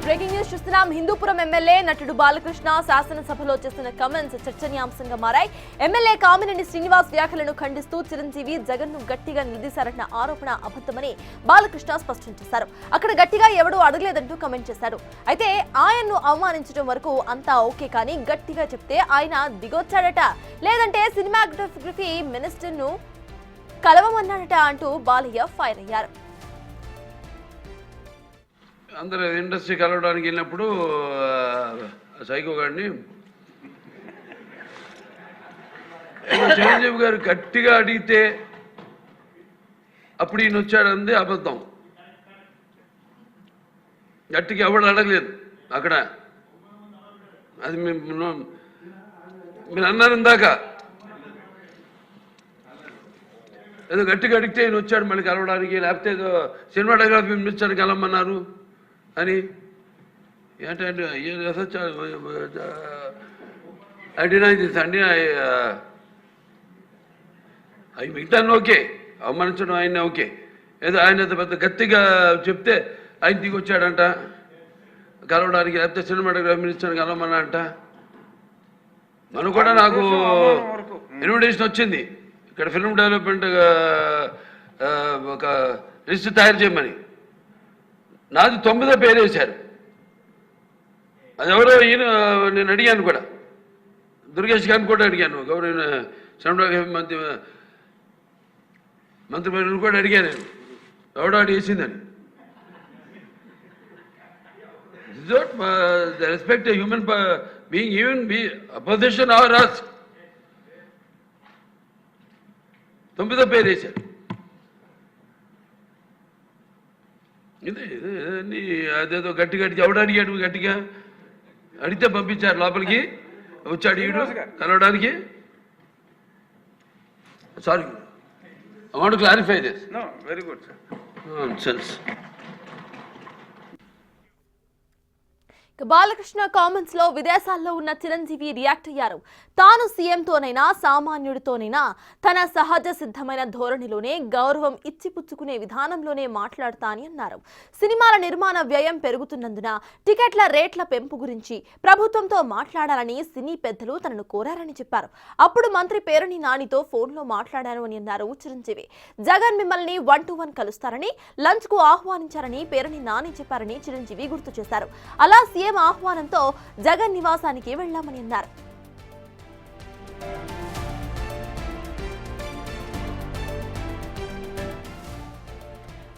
Breaking news చూస్తున్నాం. Hindupuram MLA నటుడు బాలకృష్ణ శాసనసభలో చేసిన కామెంట్స్ చర్చనీయాంశంగా మారాయి. ఎమ్మెల్యే కామినేని శ్రీనివాస్ వ్యాఖ్యలను ఖండిస్తూ చిరంజీవి జగన్ ను గట్టిగా నిలదీశారన్న ఆరోపణ అబద్ధమని బాలకృష్ణ స్పష్టం చేశారు. అక్కడ గట్టిగా ఎవడూ అడగలేదంటూ కామెంట్ చేశారు. అయితే ఆయన్ను అవమానించడం వరకు అంతా ఓకే, కానీ గట్టిగా చెప్తే ఆయన దిగొచ్చాడట, లేదంటే సినిమాటోగ్రఫీ మినిస్టర్ ను కలవమన్నాడట అంటూ బాలయ్య ఫైర్ అయ్యారు. అందరూ ఇండస్ట్రీ కలవడానికి వెళ్ళినప్పుడు సైకో గారిని చిరంజీవి గారు గట్టిగా అడిగితే అప్పుడు ఈయన వచ్చాడంది అబద్ధం. గట్టిగా ఎవడు అడగలేదు అక్కడ. అది మీరు అన్నారు ఇందాక, ఏదో గట్టిగా అడిగితే ఈయన వచ్చాడు మళ్ళీ కలవడానికి, లేకపోతే ఏదో సినిమాటోగ్రఫీ మినిస్టర్ కలవమన్నారు అని. ఏంటంటే అవి మిగతాను ఓకే, అవమానించడం ఆయన ఓకే, ఏదో ఆయన పెద్ద గట్టిగా చెప్తే ఆయన దిగి వచ్చాడంట కలవడానికి, లేకపోతే సినిమాటోగ్రఫీ మినిస్టర్ కలవమన్నాడంట. మనం కూడా నాకు ఇన్విటేషన్ వచ్చింది ఇక్కడ ఫిల్మ్ డెవలప్మెంట్ ఒక లిస్ట్ తయారు చేయమని. నాది 9వ పేరు వేశారు. అది ఎవరో ఈయన నేను అడిగాను కూడా, దుర్గేష్ గారిని కూడా అడిగాను, గౌరవ సినిమాటోగ్రఫీ మంత్రి కూడా అడిగాను నేను, ఎవడో అడిగేసిందని. Respect human being, even be opposition or us. 9వ పేరు వేశారు. ఇది అదేదో గట్టిగా ఎవడు అడిగాడు, గట్టిగా అడిగితే పంపించారు లోపలికి, వచ్చాడు ఈడు కలవడానికి. Sorry, I want to clarify this. No, very good sir. Nonsense. Balakrishna comments లో విదేశాల్లో ఉన్న చిరంజీవి రియాక్ట్ అయ్యారు. తాను సీఎంతోనైనా సామాన్యుడితోనైనా తన సహజ సిద్ధమైన ధోరణిలోనే, గౌరవం ఇచ్చిపుచ్చుకునే విధానంలోనే మాట్లాడతా అని అన్నారు. సినిమాల నిర్మాణ వ్యయం పెరుగుతున్నందున టికెట్ల రేట్ల పెంపు గురించి ప్రభుత్వంతో మాట్లాడాలని సినీ పెద్దలు తనను కోరారని చెప్పారు. అప్పుడు మంత్రి పేరుని నానితో ఫోన్లో మాట్లాడాను అని అన్నారు చిరంజీవి. జగన్ మిమ్మల్ని 1-to-1 కలుస్తారని, లంచ్ కు ఆహ్వానించారని పేరుని నాని చెప్పారని చిరంజీవి గుర్తు చేశారు. అలా సీఎం ఆహ్వానంతో జగన్ నివాసానికి వెళ్లామని అన్నారు.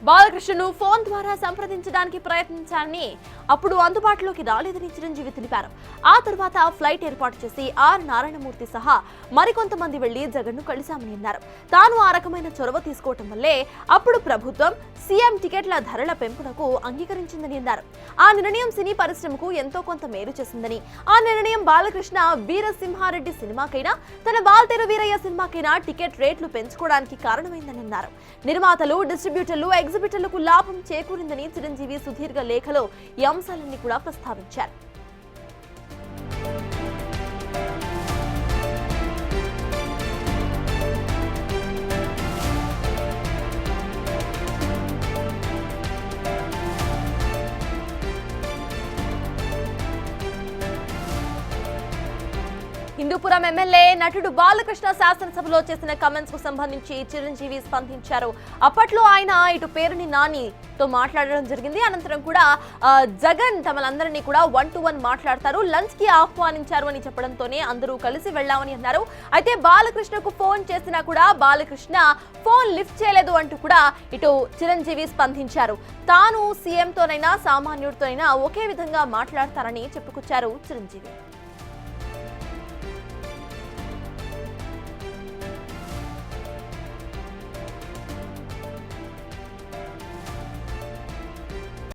బాలకృష్ణను ఫోన్ ద్వారా సంప్రదించడానికి ప్రయత్నించారని, అప్పుడు అందుబాటులోకి రాలేదని చిరంజీవి తెలిపారు. ఆ తర్వాత ఫ్లైట్ ఏర్పాటు చేసి ఆర్ నారాయణమూర్తి సహా మరికొంతమంది వెళ్లి జగన్ ను కలిశామని అన్నారు. తాను ఆ రకమైన చొరవ తీసుకోవటం వల్లే అప్పుడు ప్రభుత్వం సీఎం టికెట్ల ధరల పెంపునకు అంగీకరించిందని అన్నారు. ఆ నిర్ణయం సినీ పరిశ్రమకు ఎంతో కొంత మేలు చేసిందని, ఆ నిర్ణయం బాలకృష్ణ వీరసింహారెడ్డి సినిమాకైనా, తన వాల్తేరు వీరయ్య సినిమాకైనా టికెట్ రేట్లు పెంచుకోవడానికి కారణమైందని అన్నారు. నిర్మాతలు, డిస్ట్రిబ్యూటర్లు, ఎగ్జిబిటర్లకు లాభం చేకూరిందని చిరంజీవి సుదీర్ఘ లేఖలో ఈ అంశాలన్నీ కూడా ప్రస్తావించారు. హిందూపురం ఎమ్మెల్యే నటుడు బాలకృష్ణ శాసనసభలో చేసిన కామెంట్స్ కు సంబంధించి చిరంజీవి స్పందించారు. అప్పట్లో ఆయన ఇటు పేరుని నానితో మాట్లాడడం జరిగింది. అనంతరం కూడా జగన్ తమలందరినీ కూడా 1-to-1 మాట్లాడతారు, లంచ్ కి ఆహ్వానించారు అని చెప్పడంతోనే అందరూ కలిసి వెళ్లామని అన్నారు. అయితే బాలకృష్ణకు ఫోన్ చేసినా కూడా బాలకృష్ణ ఫోన్ లిఫ్ట్ చేయలేదు అంటూ కూడా ఇటు చిరంజీవి స్పందించారు. తాను సీఎంతోనైనా సామాన్యుడితోనైనా ఒకే విధంగా మాట్లాడతారని చెప్పుకొచ్చారు చిరంజీవి.